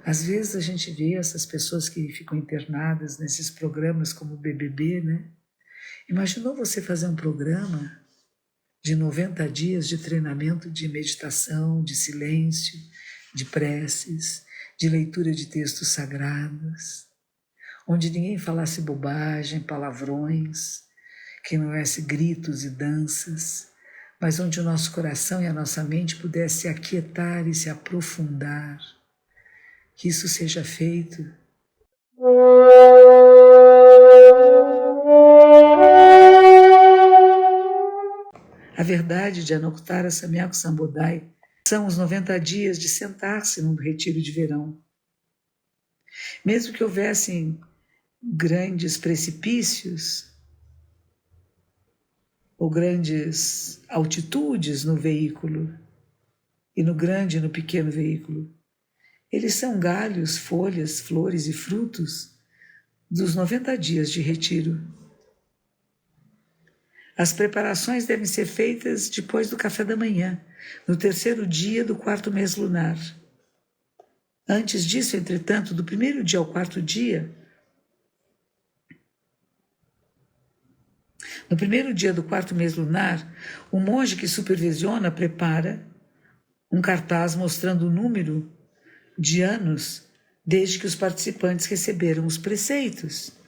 Às vezes a gente vê essas pessoas que ficam internadas nesses programas como o BBB, né? Imaginou você fazer um programa de 90 dias de treinamento de meditação, de silêncio, de preces, de leitura de textos sagrados, onde ninguém falasse bobagem, palavrões, que não houvesse gritos e danças, mas onde o nosso coração e a nossa mente pudesse se aquietar e se aprofundar. Que isso seja feito. A verdade de Anuktara Samyak Sambodai são os 90 dias de sentar-se num retiro de verão. Mesmo que houvessem grandes precipícios ou grandes altitudes no veículo, e no grande e no pequeno veículo, eles são galhos, folhas, flores e frutos dos 90 dias de retiro. As preparações devem ser feitas depois do café da manhã, no terceiro dia do quarto mês lunar. Antes disso, entretanto, do primeiro dia ao quarto dia, no primeiro dia do quarto mês lunar, o monge que supervisiona prepara um cartaz mostrando o número de anos desde que os participantes receberam os preceitos.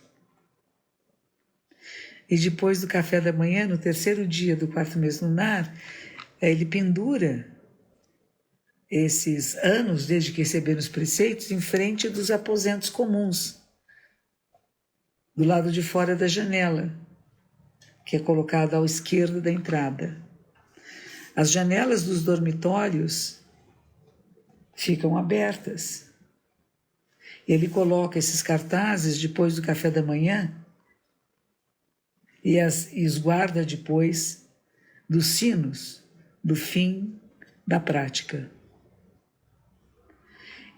E depois do café da manhã, no terceiro dia do quarto mês lunar, ele pendura esses anos desde que receberam os preceitos em frente dos aposentos comuns, do lado de fora da janela, que é colocada à esquerda da entrada. As janelas dos dormitórios ficam abertas. Ele coloca esses cartazes depois do café da manhã e os guarda depois dos sinos do fim da prática.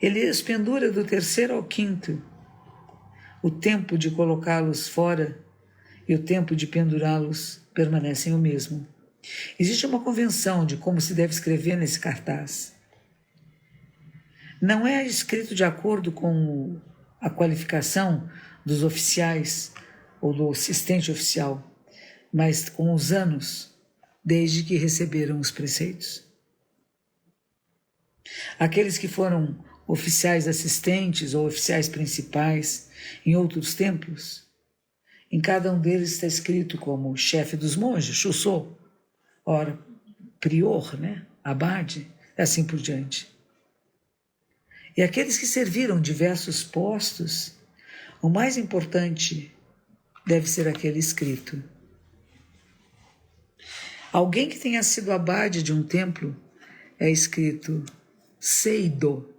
Ele os pendura do terceiro ao quinto. O tempo de colocá-los fora e o tempo de pendurá-los permanecem o mesmo. Existe uma convenção de como se deve escrever nesse cartaz. Não é escrito de acordo com a qualificação dos oficiais ou do assistente oficial, mas com os anos desde que receberam os preceitos. Aqueles que foram oficiais assistentes ou oficiais principais em outros templos, em cada um deles está escrito como chefe dos monges, Shuso, ora, prior, né? Abade, e assim por diante. E aqueles que serviram diversos postos, o mais importante deve ser aquele escrito. Alguém que tenha sido abade de um templo é escrito Seido,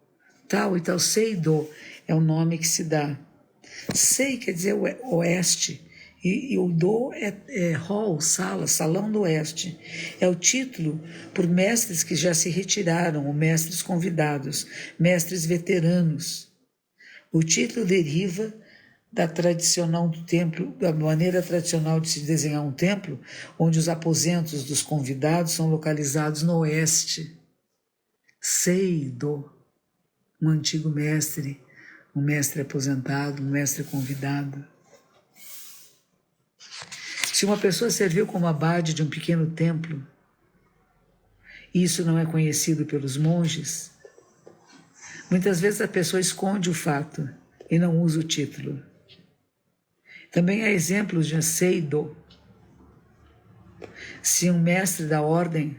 tal e tal. Seido é o nome que se dá. Sei quer dizer oeste, e o do é hall, sala, salão do oeste. É o título por mestres que já se retiraram, ou mestres convidados, mestres veteranos. O título deriva da tradicional do templo, da maneira tradicional de se desenhar um templo, onde os aposentos dos convidados são localizados no oeste. Seido, um antigo mestre, um mestre aposentado, um mestre convidado. Se uma pessoa serviu como abade de um pequeno templo, e isso não é conhecido pelos monges, muitas vezes a pessoa esconde o fato e não usa o título. Também há exemplos de Seido. Se um mestre da ordem,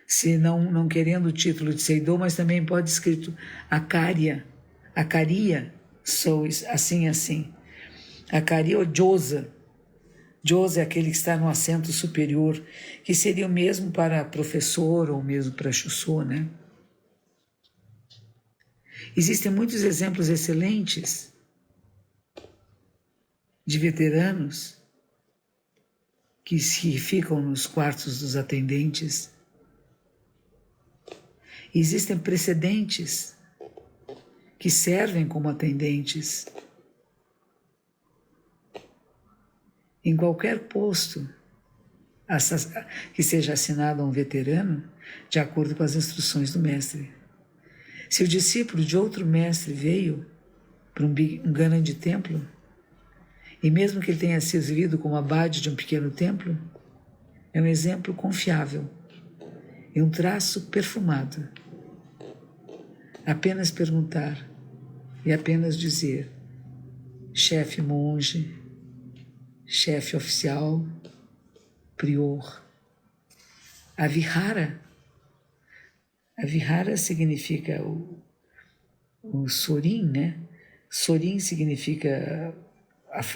se não querendo o título de Seido, mas também pode escrito Acaria, sou assim, assim. Acaria ou Josa. Josa é aquele que está no assento superior, que seria o mesmo para professor ou mesmo para Shuso, né? Existem muitos exemplos excelentes de veteranos que ficam nos quartos dos atendentes. Existem precedentes que servem como atendentes. Em qualquer posto, que seja assinado a um veterano, de acordo com as instruções do mestre. Se o discípulo de outro mestre veio para um grande templo, e mesmo que ele tenha servido como abade de um pequeno templo, é um exemplo confiável e um traço perfumado. Apenas perguntar e apenas dizer: chefe monge, chefe oficial, prior. A vihara significa o sorim, né? Sorim significa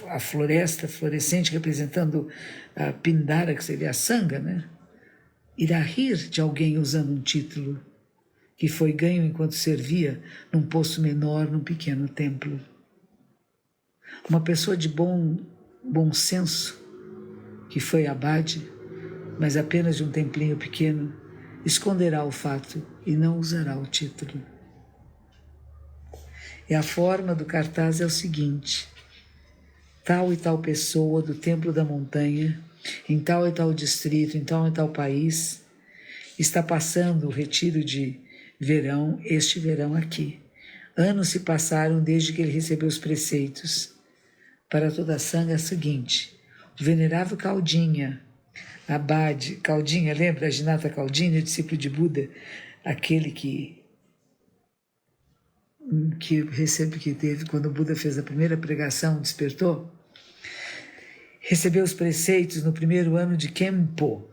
a floresta florescente, representando a pindara, que seria a sanga, né? Irá rir de alguém usando um título que foi ganho enquanto servia num posto menor, num pequeno templo. Uma pessoa de bom senso, que foi abade, mas apenas de um templinho pequeno, esconderá o fato e não usará o título. E a forma do cartaz é o seguinte: tal e tal pessoa do templo da montanha, em tal e tal distrito, em tal e tal país, está passando o retiro de verão, este verão aqui. Anos se passaram desde que ele recebeu os preceitos. Para toda a sanga é o seguinte: o venerável Caldinha, abade, Caldinha, lembra? Ajinata Caldinha, discípulo de Buda, aquele que teve, quando o Buda fez a primeira pregação, despertou, recebeu os preceitos no primeiro ano de Kempo,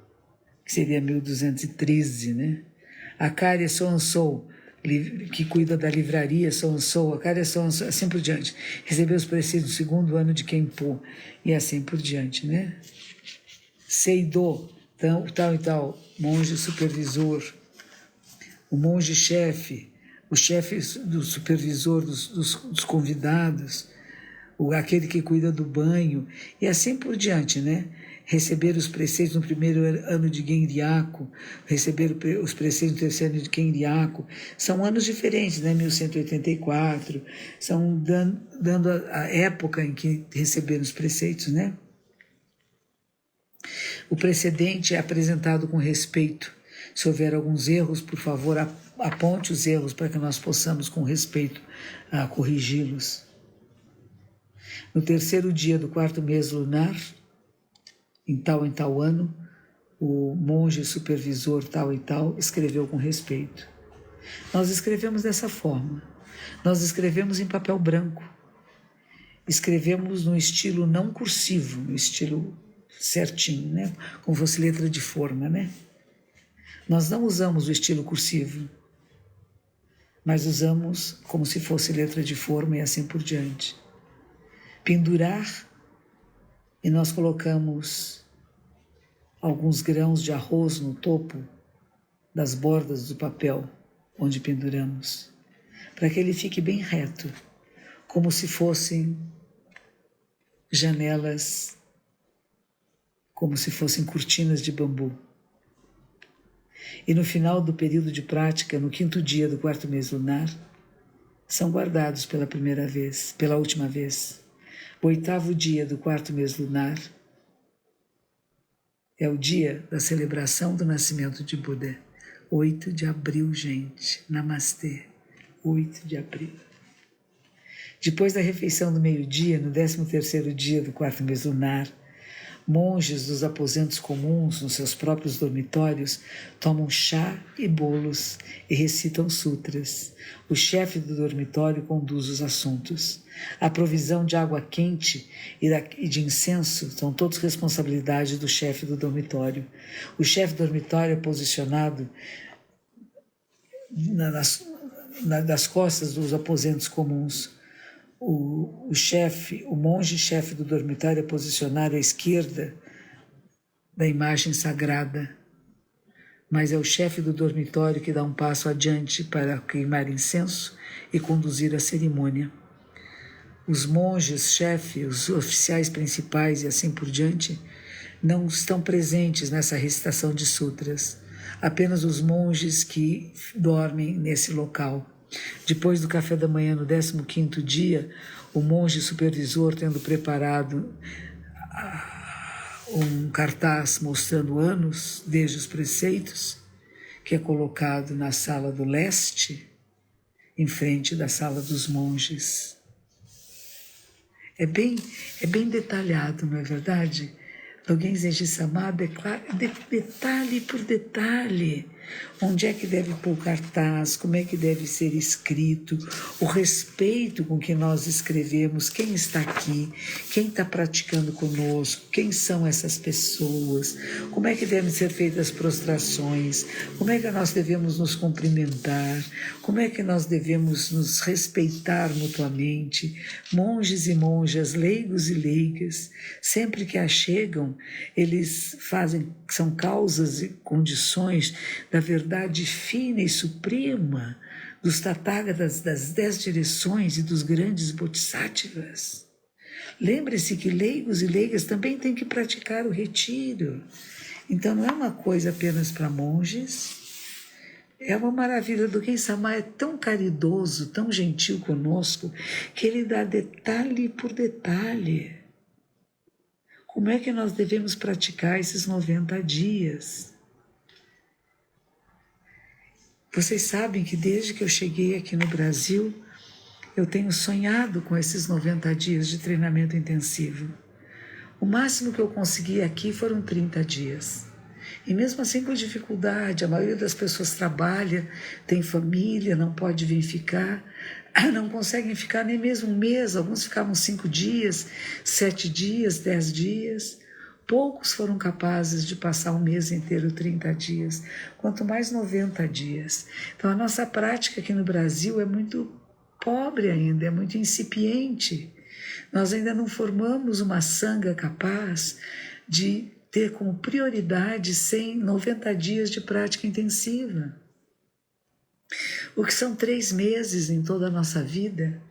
que seria 1213, né? Acharya Soansou, que cuida da livraria Soansou, Acharya Soansou, assim por diante. Recebeu os preceitos no segundo ano de Kempo, e assim por diante, né? Seido, tal e tal, monge supervisor, o monge-chefe, o chefe do supervisor dos convidados, aquele que cuida do banho, e assim por diante, né? Receber os preceitos no primeiro ano de Genryaku, receber os preceitos no terceiro ano de Genryaku, são anos diferentes, né? 1184, são dando a época em que receberam os preceitos, né? O precedente é apresentado com respeito. Se houver alguns erros, por favor, aponte os erros para que nós possamos, com respeito, corrigi-los. No terceiro dia do quarto mês lunar, em tal ano, o monge supervisor tal e tal escreveu com respeito. Nós escrevemos dessa forma. Nós escrevemos em papel branco. Escrevemos no estilo não cursivo, no estilo certinho, né? Como fosse letra de forma, né? Nós não usamos o estilo cursivo, mas usamos como se fosse letra de forma e assim por diante. Pendurar, e nós colocamos alguns grãos de arroz no topo das bordas do papel onde penduramos, para que ele fique bem reto, como se fossem janelas, como se fossem cortinas de bambu. E no final do período de prática, no quinto dia do quarto mês lunar, são guardados pela última vez. O oitavo dia do quarto mês lunar é o dia da celebração do nascimento de Buda. 8 de abril, gente. Namastê. 8 de abril. Depois da refeição do meio-dia, no 13º dia do quarto mês lunar, monges dos aposentos comuns, nos seus próprios dormitórios, tomam chá e bolos e recitam sutras. O chefe do dormitório conduz os assuntos. A provisão de água quente e de incenso são todos responsabilidade do chefe do dormitório. O chefe do dormitório é posicionado nas costas dos aposentos comuns. O monge-chefe do dormitório é posicionado à esquerda da imagem sagrada, mas é o chefe do dormitório que dá um passo adiante para queimar incenso e conduzir a cerimônia. Os monges-chefe, os oficiais principais e assim por diante, não estão presentes nessa recitação de sutras, apenas os monges que dormem nesse local. Depois do café da manhã, no 15º dia, o monge supervisor, tendo preparado um cartaz mostrando anos desde os preceitos, que é colocado na sala do leste, em frente da sala dos monges. É bem detalhado, não é verdade? Alguém Zenji-sama detalhe por detalhe. Onde é que deve pôr o cartaz, como é que deve ser escrito, o respeito com que nós escrevemos, quem está aqui, quem está praticando conosco, quem são essas pessoas, como é que devem ser feitas as prostrações, como é que nós devemos nos cumprimentar, como é que nós devemos nos respeitar mutuamente, monges e monjas, leigos e leigas, sempre que achegam, eles são causas e condições da verdade fina e suprema dos Tathagatas das 10 direções e dos grandes Bodhisattvas. Lembre-se que leigos e leigas também têm que praticar o retiro. Então não é uma coisa apenas para monges. É uma maravilha. Dogen Sama é tão caridoso, tão gentil conosco, que ele dá detalhe por detalhe. Como é que nós devemos praticar esses 90 dias? Vocês sabem que desde que eu cheguei aqui no Brasil, eu tenho sonhado com esses 90 dias de treinamento intensivo. O máximo que eu consegui aqui foram 30 dias. E mesmo assim com dificuldade, a maioria das pessoas trabalha, tem família, não pode vir ficar, não conseguem ficar nem mesmo um mês, alguns ficavam 5 dias, 7 dias, 10 dias. Poucos foram capazes de passar um mês inteiro, 30 dias, quanto mais 90 dias. Então a nossa prática aqui no Brasil é muito pobre ainda, é muito incipiente. Nós ainda não formamos uma sanga capaz de ter como prioridade 90 dias de prática intensiva. O que são 3 meses em toda a nossa vida?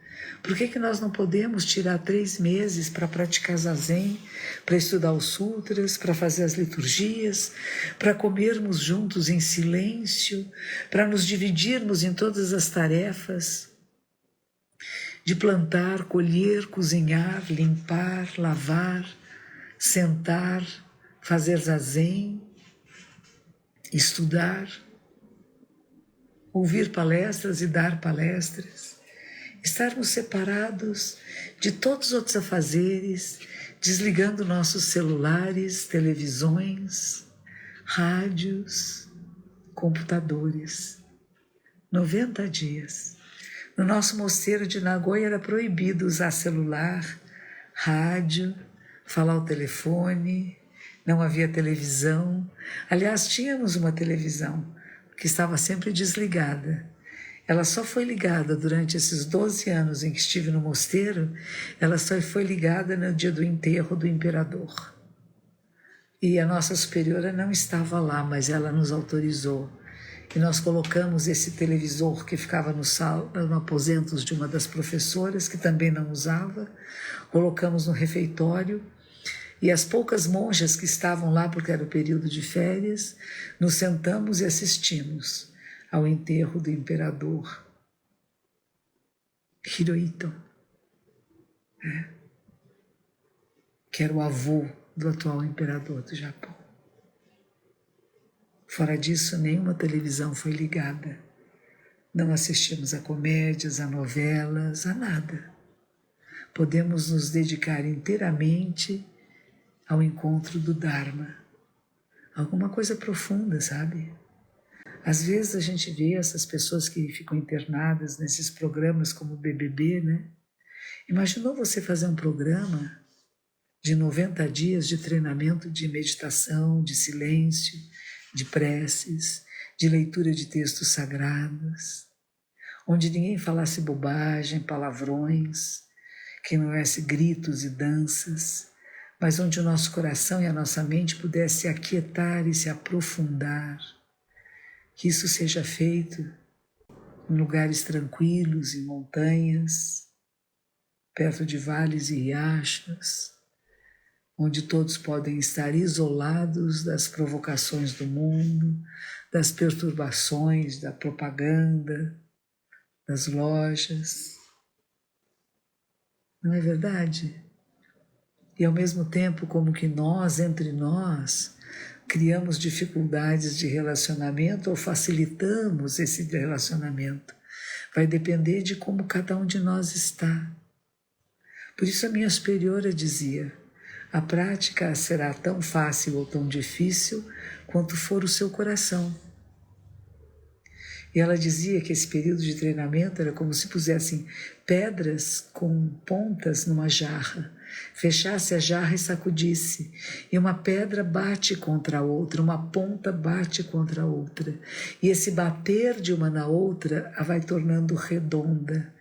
Por que nós não podemos tirar 3 meses para praticar zazen, para estudar os sutras, para fazer as liturgias, para comermos juntos em silêncio, para nos dividirmos em todas as tarefas de plantar, colher, cozinhar, limpar, lavar, sentar, fazer zazen, estudar, ouvir palestras e dar palestras, estarmos separados de todos os outros afazeres, desligando nossos celulares, televisões, rádios, computadores. 90 dias. No nosso mosteiro de Nagoya era proibido usar celular, rádio, falar ao telefone, não havia televisão. Aliás, tínhamos uma televisão que estava sempre desligada. Ela só foi ligada durante esses 12 anos em que estive no mosteiro, ela só foi ligada no dia do enterro do imperador. E a nossa superiora não estava lá, mas ela nos autorizou. E nós colocamos esse televisor que ficava no aposento de uma das professoras, que também não usava, colocamos no refeitório, e as poucas monjas que estavam lá, porque era o período de férias, nos sentamos e assistimos ao enterro do imperador Hirohito, que era o avô do atual imperador do Japão. Fora disso, nenhuma televisão foi ligada. Não assistimos a comédias, a novelas, a nada. Podemos nos dedicar inteiramente ao encontro do Dharma. Alguma coisa profunda, sabe? Às vezes a gente vê essas pessoas que ficam internadas nesses programas como o BBB, né? Imaginou você fazer um programa de 90 dias de treinamento de meditação, de silêncio, de preces, de leitura de textos sagrados, onde ninguém falasse bobagem, palavrões, que não houvesse gritos e danças, mas onde o nosso coração e a nossa mente pudessem se aquietar e se aprofundar. Que isso seja feito em lugares tranquilos, em montanhas, perto de vales e riachos, onde todos podem estar isolados das provocações do mundo, das perturbações, da propaganda, das lojas. Não é verdade? E ao mesmo tempo, como que nós, entre nós, criamos dificuldades de relacionamento ou facilitamos esse relacionamento. Vai depender de como cada um de nós está. Por isso a minha superiora dizia: a prática será tão fácil ou tão difícil quanto for o seu coração. E ela dizia que esse período de treinamento era como se pusessem pedras com pontas numa jarra, fechasse a jarra e sacudisse, e uma pedra bate contra a outra, uma ponta bate contra a outra, e esse bater de uma na outra a vai tornando redonda,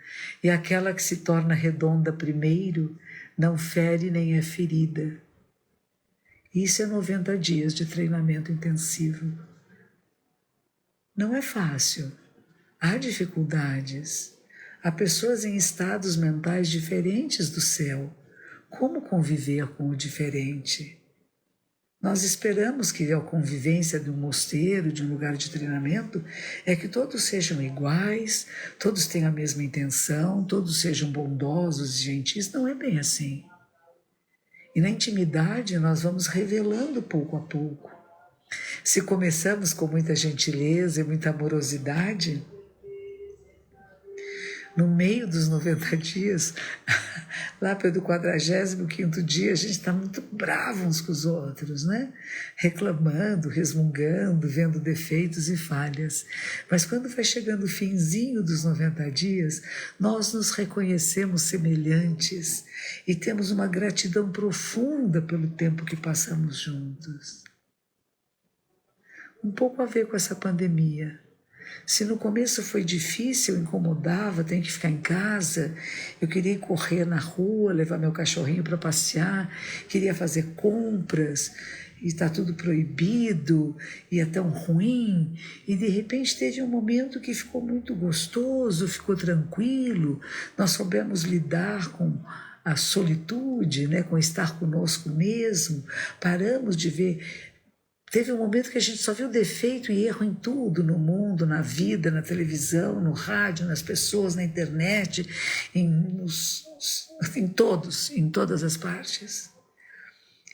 e aquela que se torna redonda primeiro não fere nem é ferida. Isso é 90 dias de treinamento intensivo. Não é fácil, há dificuldades, há pessoas em estados mentais diferentes do céu. Como conviver com o diferente? Nós esperamos que a convivência de um mosteiro, de um lugar de treinamento, é que todos sejam iguais, todos tenham a mesma intenção, todos sejam bondosos e gentis. Não é bem assim. E na intimidade nós vamos revelando pouco a pouco. Se começamos com muita gentileza e muita amorosidade, no meio dos 90 dias, lá pelo 45º dia, a gente está muito bravo uns com os outros, né? Reclamando, resmungando, vendo defeitos e falhas. Mas quando vai chegando o finzinho dos 90 dias, nós nos reconhecemos semelhantes e temos uma gratidão profunda pelo tempo que passamos juntos. Um pouco a ver com essa pandemia. Se no começo foi difícil, incomodava, tem que ficar em casa, eu queria correr na rua, levar meu cachorrinho para passear, queria fazer compras, e está tudo proibido, e é tão ruim, e de repente teve um momento que ficou muito gostoso, ficou tranquilo, nós soubemos lidar com a solitude, né, com estar conosco mesmo, paramos de ver. Teve um momento que a gente só viu defeito e erro em tudo, no mundo, na vida, na televisão, no rádio, nas pessoas, na internet, em todas as partes.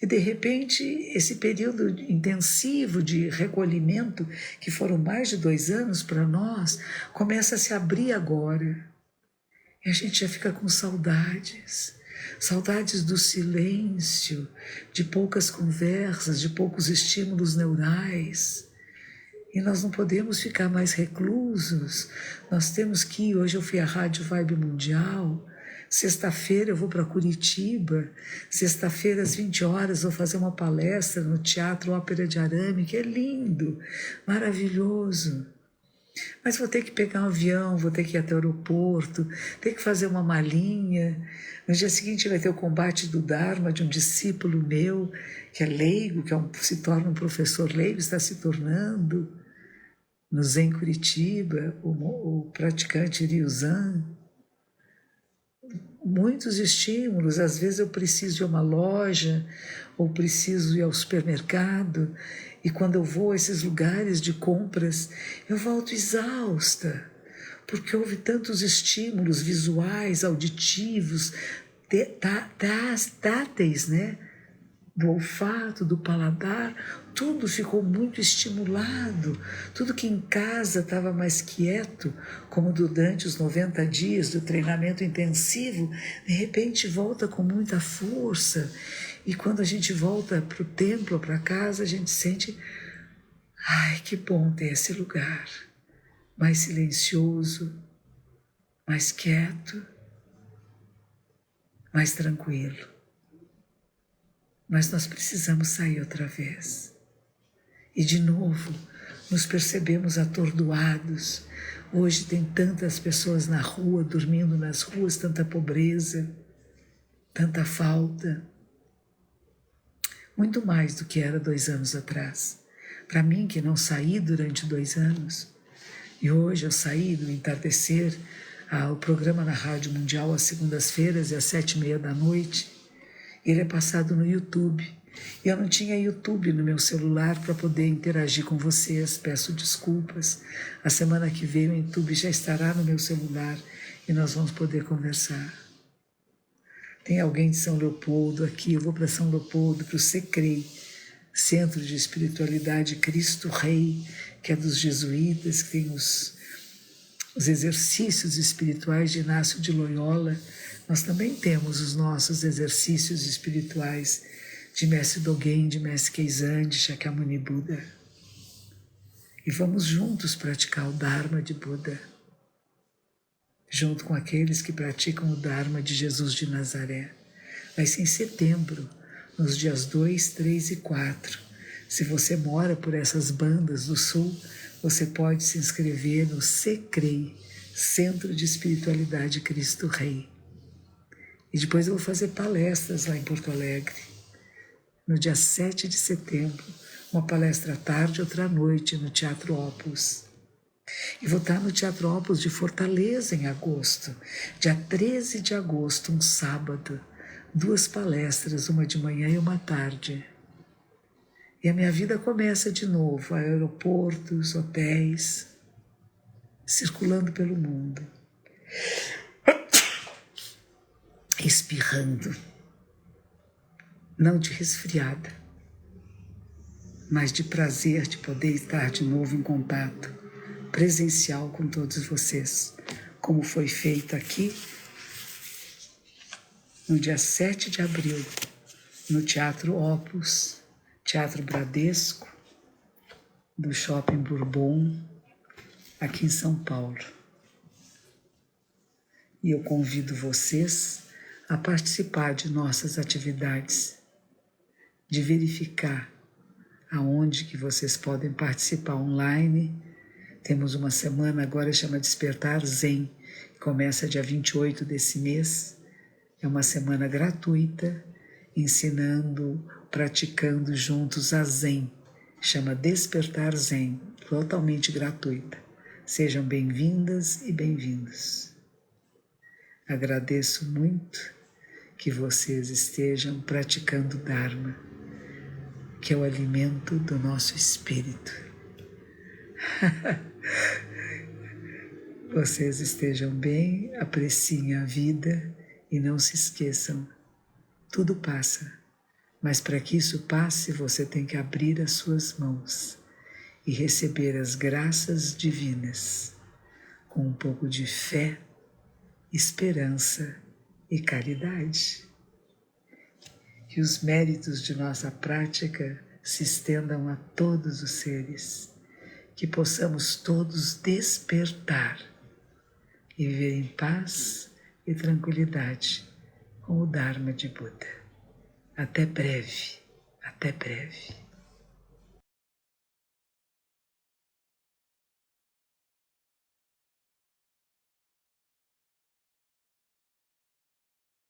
E de repente, esse período intensivo de recolhimento, que foram mais de 2 anos para nós, começa a se abrir agora. E a gente já fica com saudades. Saudades do silêncio, de poucas conversas, de poucos estímulos neurais. E nós não podemos ficar mais reclusos. Nós temos que ir. Hoje eu fui à Rádio Vibe Mundial. Sexta-feira eu vou para Curitiba. Sexta-feira às 20 horas vou fazer uma palestra no Teatro Ópera de Arame, que é lindo, maravilhoso. Mas vou ter que pegar um avião, vou ter que ir até o aeroporto, ter que fazer uma malinha. No dia seguinte vai ter o combate do Dharma de um discípulo meu, que é leigo, se torna um professor leigo, está se tornando, no Zen Curitiba, o praticante Ryuzan. Muitos estímulos, às vezes eu preciso ir a uma loja, ou preciso ir ao supermercado, e quando eu vou a esses lugares de compras, eu volto exausta, porque houve tantos estímulos visuais, auditivos, táteis, né? Do olfato, do paladar, tudo ficou muito estimulado. Tudo que em casa estava mais quieto, como durante os 90 dias do treinamento intensivo, de repente volta com muita força. E quando a gente volta para o templo, para casa, a gente sente, ai, que bom ter esse lugar, mais silencioso, mais quieto, mais tranquilo. Mas nós precisamos sair outra vez. E de novo, nos percebemos atordoados. Hoje tem tantas pessoas na rua, dormindo nas ruas, tanta pobreza, tanta falta. Muito mais do que era 2 anos atrás. Para mim, que não saí durante 2 anos, e hoje eu saí do entardecer, o programa na Rádio Mundial às segundas-feiras e às 7h30 da noite, ele é passado no YouTube. E eu não tinha YouTube no meu celular para poder interagir com vocês. Peço desculpas. A semana que vem o YouTube já estará no meu celular e nós vamos poder conversar. Tem alguém de São Leopoldo aqui? Eu vou para São Leopoldo, para o SECREI, Centro de Espiritualidade Cristo Rei, que é dos jesuítas, que tem os exercícios espirituais de Inácio de Loyola. Nós também temos os nossos exercícios espirituais de Mestre Dogen, de Mestre Keizan, de Shakyamuni Buda. E vamos juntos praticar o Dharma de Buda, junto com aqueles que praticam o Dharma de Jesus de Nazaré. Vai ser em setembro, nos dias 2, 3 e 4. Se você mora por essas bandas do Sul, você pode se inscrever no SECREI, Centro de Espiritualidade Cristo Rei. E depois eu vou fazer palestras lá em Porto Alegre, no dia 7 de setembro, uma palestra à tarde, outra à noite, no Teatro Opus. E vou estar no Teatro Opus de Fortaleza em agosto, dia 13 de agosto, um sábado, 2 palestras, uma de manhã e uma à tarde. E a minha vida começa de novo, aeroportos, hotéis, circulando pelo mundo, espirrando, não de resfriada, mas de prazer de poder estar de novo em contato presencial com todos vocês, como foi feito aqui no dia 7 de abril, no Teatro Opus, Teatro Bradesco, do Shopping Bourbon, aqui em São Paulo. E eu convido vocês a participar de nossas atividades, de verificar aonde que vocês podem participar online. Temos uma semana agora, chama Despertar Zen, que começa dia 28 desse mês. É uma semana gratuita, ensinando, praticando juntos a Zen. Chama Despertar Zen, totalmente gratuita. Sejam bem-vindas e bem-vindos. Agradeço muito que vocês estejam praticando Dharma, que é o alimento do nosso espírito. Vocês estejam bem, apreciem a vida e não se esqueçam, tudo passa, mas para que isso passe você tem que abrir as suas mãos e receber as graças divinas com um pouco de fé, esperança e caridade. Que os méritos de nossa prática se estendam a todos os seres, que possamos todos despertar e viver em paz e tranquilidade com o Dharma de Buda. Até breve, até breve.